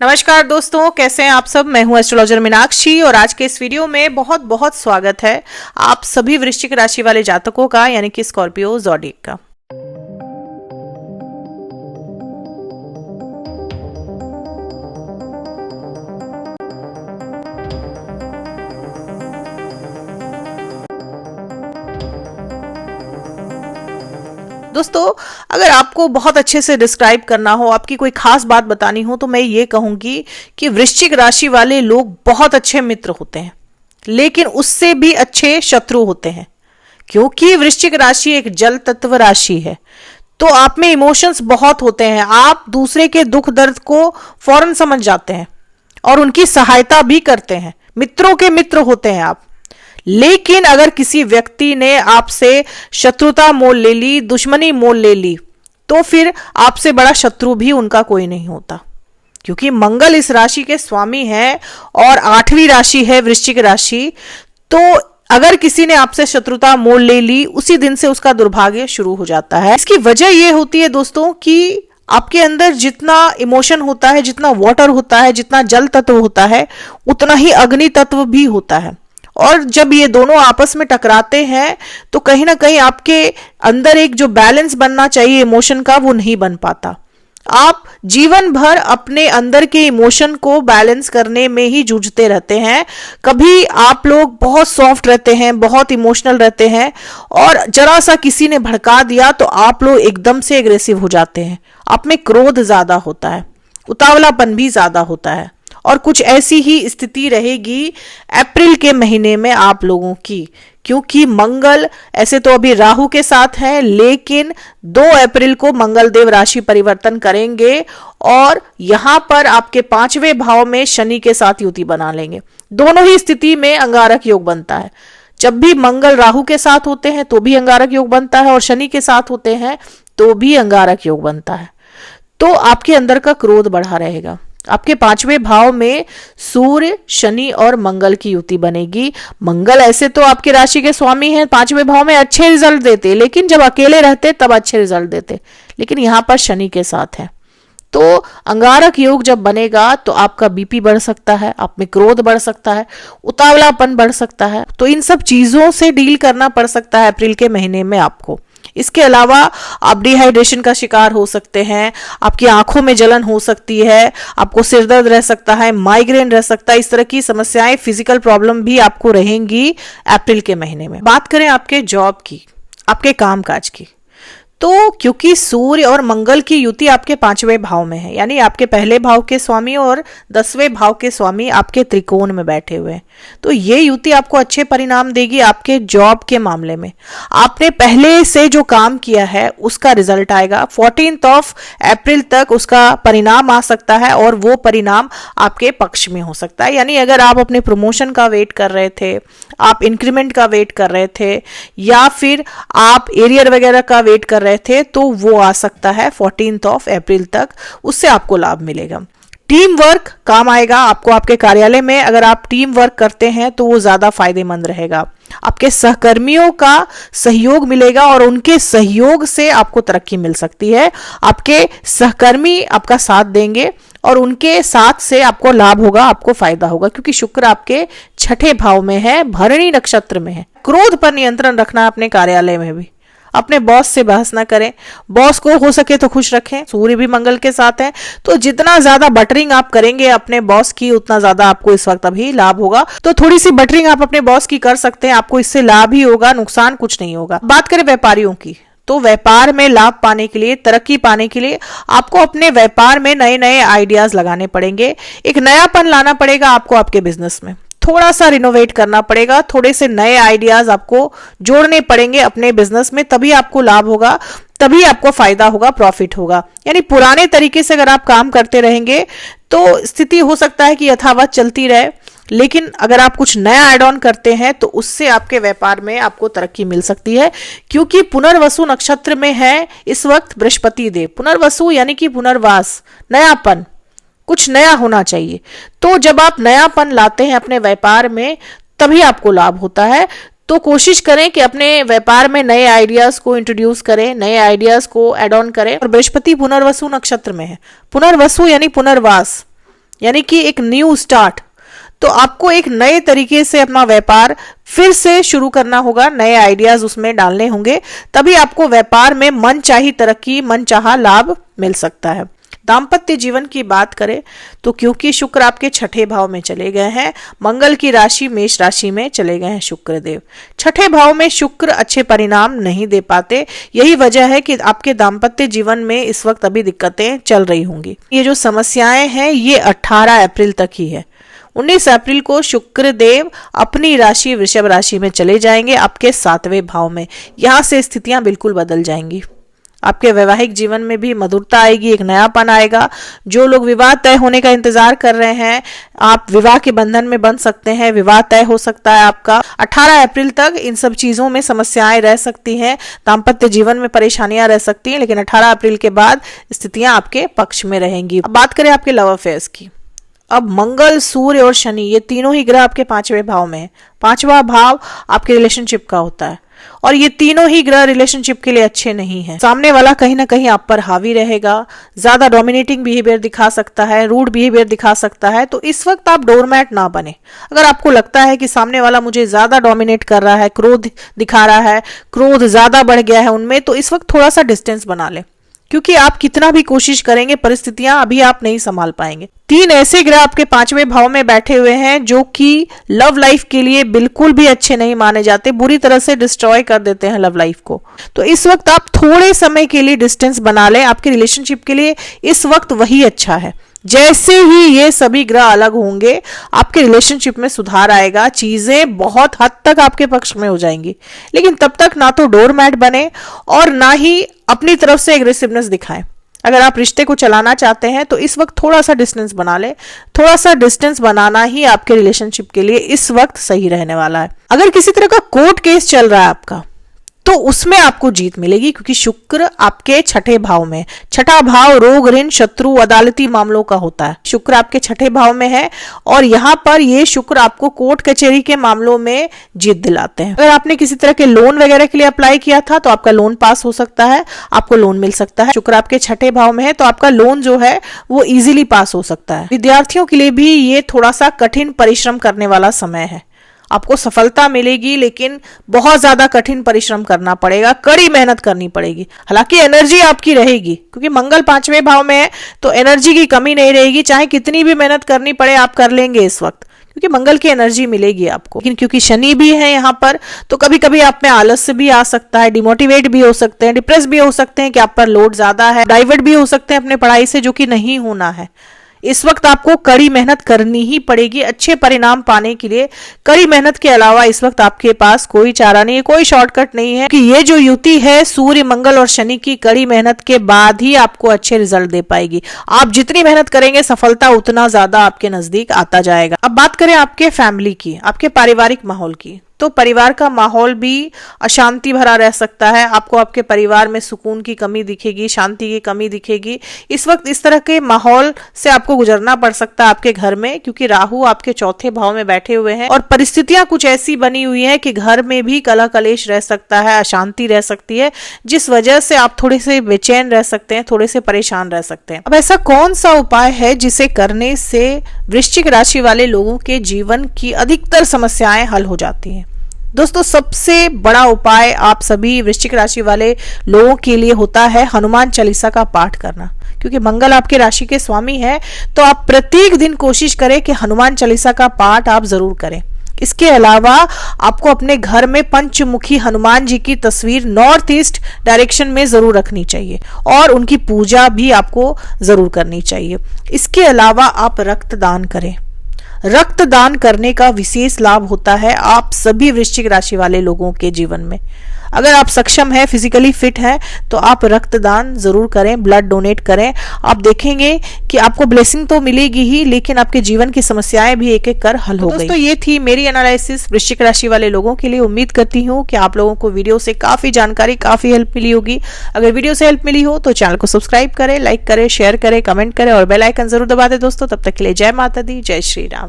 नमस्कार दोस्तों, कैसे हैं आप सब। मैं हूं एस्ट्रोलॉजर मीनाक्षी और आज के इस वीडियो में बहुत बहुत स्वागत है आप सभी वृश्चिक राशि वाले जातकों का, यानी कि स्कॉर्पियो ज़ोडिएक का। दोस्तों, अगर आपको बहुत अच्छे से डिस्क्राइब करना हो, आपकी कोई खास बात बतानी हो, तो मैं ये कहूंगी कि वृश्चिक राशि वाले लोग बहुत अच्छे मित्र होते हैं, लेकिन उससे भी अच्छे शत्रु होते हैं। क्योंकि वृश्चिक राशि एक जल तत्व राशि है, तो आप में इमोशंस बहुत होते हैं। आप दूसरे के दुख दर्द को फौरन समझ जाते हैं और उनकी सहायता भी करते हैं। मित्रों के मित्र होते हैं आप। लेकिन अगर किसी व्यक्ति ने आपसे शत्रुता मोल ले ली, दुश्मनी मोल ले ली, तो फिर आपसे बड़ा शत्रु भी उनका कोई नहीं होता। क्योंकि मंगल इस राशि के स्वामी हैं और 8वीं राशि है वृश्चिक राशि। तो अगर किसी ने आपसे शत्रुता मोल ले ली, उसी दिन से उसका दुर्भाग्य शुरू हो जाता है। इसकी वजह यह होती है दोस्तों कि आपके अंदर जितना इमोशन होता है, जितना वाटर होता है, जितना जल तत्व होता है, उतना ही अग्नि तत्व भी होता है। और जब ये दोनों आपस में टकराते हैं तो कहीं ना कहीं आपके अंदर एक जो बैलेंस बनना चाहिए इमोशन का, वो नहीं बन पाता। आप जीवन भर अपने अंदर के इमोशन को बैलेंस करने में ही जूझते रहते हैं। कभी आप लोग बहुत सॉफ्ट रहते हैं, बहुत इमोशनल रहते हैं, और जरा सा किसी ने भड़का दिया तो आप लोग एकदम से एग्रेसिव हो जाते हैं। आप में क्रोध ज्यादा होता है, उतावलापन भी ज्यादा होता है। और कुछ ऐसी ही स्थिति रहेगी अप्रैल के महीने में आप लोगों की। क्योंकि मंगल ऐसे तो अभी राहु के साथ है, लेकिन 2 अप्रैल को मंगल देव राशि परिवर्तन करेंगे और यहां पर आपके 5वें भाव में शनि के साथ युति बना लेंगे। दोनों ही स्थिति में अंगारक योग बनता है। जब भी मंगल राहु के साथ होते हैं तो भी अंगारक योग बनता है, और शनि के साथ होते हैं तो भी अंगारक योग बनता है। तो आपके अंदर का क्रोध बढ़ा रहेगा। आपके 5वें भाव में सूर्य, शनि और मंगल की युति बनेगी। मंगल ऐसे तो आपकी राशि के स्वामी हैं, 5वें भाव में अच्छे रिजल्ट देते, लेकिन जब अकेले रहते तब अच्छे रिजल्ट देते, लेकिन यहां पर शनि के साथ है। तो अंगारक योग जब बनेगा तो आपका बीपी बढ़ सकता है, आप में क्रोध बढ़ सकता है, उतावलापन बढ़ सकता है। तो इन सब चीजों से डील करना पड़ सकता है अप्रैल के महीने में आपको। इसके अलावा आप डिहाइड्रेशन का शिकार हो सकते हैं, आपकी आंखों में जलन हो सकती है, आपको सिरदर्द रह सकता है, माइग्रेन रह सकता है। इस तरह की समस्याएं, फिजिकल प्रॉब्लम भी आपको रहेंगी अप्रैल के महीने में। बात करें आपके जॉब की, आपके कामकाज की, तो क्योंकि सूर्य और मंगल की युति आपके 5वें भाव में है, यानी आपके पहले भाव के स्वामी और 10वें भाव के स्वामी आपके त्रिकोण में बैठे हुए हैं, तो ये युति आपको अच्छे परिणाम देगी आपके जॉब के मामले में। आपने पहले से जो काम किया है उसका रिजल्ट आएगा। 14 अप्रैल तक उसका परिणाम आ सकता है और वो परिणाम आपके पक्ष में हो सकता है। यानी अगर आप अपने प्रमोशन का वेट कर रहे थे, आप इंक्रीमेंट का वेट कर रहे थे, या फिर आप एरियर वगैरह का वेट कर रहे थे, तो वो आ सकता है 14 अप्रैल तक, उससे आपको लाभ मिलेगा। टीम वर्क काम आएगा आपको आपके कार्यालय में। अगर आप टीम वर्क करते हैं तो वो ज्यादा फायदेमंद रहेगा। आपके सहकर्मियों का सहयोग मिलेगा और उनके सहयोग से आपको तरक्की मिल सकती है। आपके सहकर्मी आपका साथ देंगे और उनके साथ से आपको लाभ होगा, आपको फायदा होगा, क्योंकि शुक्र आपके 6ठे भाव में है, भरणी नक्षत्र में है। क्रोध पर नियंत्रण रखना अपने कार्यालय में भी। अपने बॉस से बहस ना करें, बॉस को हो सके तो खुश रखें। सूर्य भी मंगल के साथ है, तो जितना ज्यादा बटरिंग आप करेंगे अपने बॉस की, उतना ज्यादा आपको इस वक्त अभी लाभ होगा। तो थोड़ी सी बटरिंग आप अपने बॉस की कर सकते हैं, आपको इससे लाभ ही होगा, नुकसान कुछ नहीं होगा। बात करें व्यापारियों की, तो व्यापार में लाभ पाने के लिए, तरक्की पाने के लिए आपको अपने व्यापार में नए नए आइडियाज लगाने पड़ेंगे। एक नयापन लाना पड़ेगा आपको आपके बिजनेस में, थोड़ा सा रिनोवेट करना पड़ेगा, थोड़े से नए आइडियाज आपको जोड़ने पड़ेंगे अपने बिजनेस में, तभी आपको लाभ होगा, तभी आपको फायदा होगा, प्रॉफिट होगा। यानी पुराने तरीके से अगर आप काम करते रहेंगे तो स्थिति हो सकता है कि यथावत चलती रहे, लेकिन अगर आप कुछ नया एड ऑन करते हैं तो उससे आपके व्यापार में आपको तरक्की मिल सकती है। क्योंकि पुनर्वसु नक्षत्र में है इस वक्त बृहस्पति देव। पुनर्वसु यानी कि पुनर्वास, नयापन, कुछ नया होना चाहिए। तो जब आप नयापन लाते हैं अपने व्यापार में तभी आपको लाभ होता है। तो कोशिश करें कि अपने व्यापार में नए आइडियाज को इंट्रोड्यूस करें, नए आइडियाज को एड ऑन करें। और बृहस्पति पुनर्वसु नक्षत्र में है। पुनर्वसु यानी पुनर्वास, यानी कि एक न्यू स्टार्ट। तो आपको एक नए तरीके से अपना व्यापार फिर से शुरू करना होगा, नए आइडियाज उसमें डालने होंगे, तभी आपको व्यापार में मनचाही तरक्की, मनचाहा लाभ मिल सकता है। दाम्पत्य जीवन की बात करें तो क्योंकि शुक्र आपके छठे भाव में चले गए हैं, मंगल की राशि मेष राशि में चले गए हैं शुक्र देव। छठे भाव में शुक्र अच्छे परिणाम नहीं दे पाते, यही वजह है कि आपके दाम्पत्य जीवन में इस वक्त अभी दिक्कतें चल रही होंगी। ये जो समस्याएं हैं ये 18 अप्रैल तक ही है। 19 अप्रैल को शुक्र देव अपनी राशि वृषभ राशि में चले जाएंगे, आपके 7वें भाव में। यहां से स्थितियां बिल्कुल बदल जाएंगी। आपके वैवाहिक जीवन में भी मधुरता आएगी, एक नयापन आएगा। जो लोग विवाह तय होने का इंतजार कर रहे हैं, आप विवाह के बंधन में बंध सकते हैं, विवाह तय हो सकता है आपका। 18 अप्रैल तक इन सब चीजों में समस्याएं रह सकती हैं, दाम्पत्य जीवन में परेशानियां रह सकती हैं, लेकिन 18 अप्रैल के बाद स्थितियां आपके पक्ष में रहेंगी। अब बात करें आपके लव अफेयर्स की। अब मंगल, सूर्य और शनि ये तीनों ही ग्रह आपके 5वें भाव में है। 5वां भाव आपके रिलेशनशिप का होता है और ये तीनों ही ग्रह रिलेशनशिप के लिए अच्छे नहीं हैं। सामने वाला कहीं ना कहीं आप पर हावी रहेगा, ज्यादा डोमिनेटिंग बिहेवियर दिखा सकता है, रूड बिहेवियर दिखा सकता है। तो इस वक्त आप डोरमैट ना बने। अगर आपको लगता है कि सामने वाला मुझे ज्यादा डोमिनेट कर रहा है, क्रोध दिखा रहा है, क्रोध ज्यादा बढ़ गया है उनमें, तो इस वक्त थोड़ा सा डिस्टेंस बना ले, क्योंकि आप कितना भी कोशिश करेंगे परिस्थितियां अभी आप नहीं संभाल पाएंगे। 3 ऐसे ग्रह आपके 5वें भाव में बैठे हुए हैं जो कि लव लाइफ के लिए बिल्कुल भी अच्छे नहीं माने जाते, बुरी तरह से डिस्ट्रॉय कर देते हैं लव लाइफ को। तो इस वक्त आप थोड़े समय के लिए डिस्टेंस बना लें, आपके रिलेशनशिप के लिए इस वक्त वही अच्छा है। जैसे ही ये सभी ग्रह अलग होंगे आपके रिलेशनशिप में सुधार आएगा, चीजें बहुत हद तक आपके पक्ष में हो जाएंगी। लेकिन तब तक ना तो डोरमैट बने और ना ही अपनी तरफ से एग्रेसिवनेस दिखाएं। अगर आप रिश्ते को चलाना चाहते हैं तो इस वक्त थोड़ा सा डिस्टेंस बना ले। थोड़ा सा डिस्टेंस बनाना ही आपके रिलेशनशिप के लिए इस वक्त सही रहने वाला है। अगर किसी तरह का कोर्ट केस चल रहा है आपका तो उसमें आपको जीत मिलेगी, क्योंकि शुक्र आपके छठे भाव में। छठा भाव रोग, ऋण, शत्रु, अदालती मामलों का होता है। शुक्र आपके छठे भाव में है और यहां पर ये शुक्र आपको कोर्ट कचहरी के मामलों में जीत दिलाते हैं। अगर आपने किसी तरह के लोन वगैरह के लिए अप्लाई किया था तो आपका लोन पास हो सकता है, आपको लोन मिल सकता है। शुक्र आपके छठे भाव में है तो आपका लोन जो है वो इजीली पास हो सकता है। विद्यार्थियों के लिए भी ये थोड़ा सा कठिन परिश्रम करने वाला समय है। आपको सफलता मिलेगी लेकिन बहुत ज्यादा कठिन परिश्रम करना पड़ेगा, कड़ी मेहनत करनी पड़ेगी। हालांकि एनर्जी आपकी रहेगी, क्योंकि मंगल 5वें भाव में है तो एनर्जी की कमी नहीं रहेगी। चाहे कितनी भी मेहनत करनी पड़े आप कर लेंगे इस वक्त, क्योंकि मंगल की एनर्जी मिलेगी आपको। लेकिन क्योंकि शनि भी है यहाँ पर तो कभी कभी आप में आलस्य भी आ सकता है, डिमोटिवेट भी हो सकते हैं, डिप्रेस भी हो सकते हैं कि आप पर लोड ज्यादा है, डाइवर्ट भी हो सकते हैं अपने पढ़ाई से, जो कि नहीं होना है। इस वक्त आपको कड़ी मेहनत करनी ही पड़ेगी अच्छे परिणाम पाने के लिए। कड़ी मेहनत के अलावा इस वक्त आपके पास कोई चारा नहीं है, कोई शॉर्टकट नहीं है, कि ये जो युति है सूर्य, मंगल और शनि की, कड़ी मेहनत के बाद ही आपको अच्छे रिजल्ट दे पाएगी। आप जितनी मेहनत करेंगे सफलता उतना ज्यादा आपके नजदीक आता जाएगा। अब बात करें आपके फैमिली की, आपके पारिवारिक माहौल की, तो परिवार का माहौल भी अशांति भरा रह सकता है। आपको आपके परिवार में सुकून की कमी दिखेगी, शांति की कमी दिखेगी। इस वक्त इस तरह के माहौल से आपको गुजरना पड़ सकता है आपके घर में, क्योंकि राहु आपके चौथे भाव में बैठे हुए हैं और परिस्थितियां कुछ ऐसी बनी हुई है कि घर में भी कलह कलेश रह सकता है, अशांति रह सकती है, जिस वजह से आप थोड़े से बेचैन रह सकते हैं, थोड़े से परेशान रह सकते हैं। अब ऐसा कौन सा उपाय है जिसे करने से वृश्चिक राशि वाले लोगों के जीवन की अधिकतर समस्याएं हल हो जाती हैं? दोस्तों, सबसे बड़ा उपाय आप सभी वृश्चिक राशि वाले लोगों के लिए होता है हनुमान चालीसा का पाठ करना। क्योंकि मंगल आपके राशि के स्वामी है तो आप प्रत्येक दिन कोशिश करें कि हनुमान चालीसा का पाठ आप जरूर करें। इसके अलावा आपको अपने घर में पंचमुखी हनुमान जी की तस्वीर नॉर्थ ईस्ट डायरेक्शन में जरूर रखनी चाहिए और उनकी पूजा भी आपको जरूर करनी चाहिए। इसके अलावा आप रक्तदान करें। रक्तदान करने का विशेष लाभ होता है आप सभी वृश्चिक राशि वाले लोगों के जीवन में। अगर आप सक्षम है, फिजिकली फिट है, तो आप रक्तदान जरूर करें, ब्लड डोनेट करें। आप देखेंगे कि आपको ब्लेसिंग तो मिलेगी ही, लेकिन आपके जीवन की समस्याएं भी एक एक कर हल हो गई। दोस्तों, ये थी मेरी एनालिसिस वृश्चिक राशि वाले लोगों के लिए। उम्मीद करती हूँ कि आप लोगों को वीडियो से काफी जानकारी, काफी हेल्प मिली होगी। अगर वीडियो से हेल्प मिली हो तो चैनल को सब्सक्राइब करें, लाइक करें, शेयर करें, कमेंट करें और बेल आइकन जरूर दबा दें। दोस्तों, तब तक के लिए जय माता दी, जय श्री राम।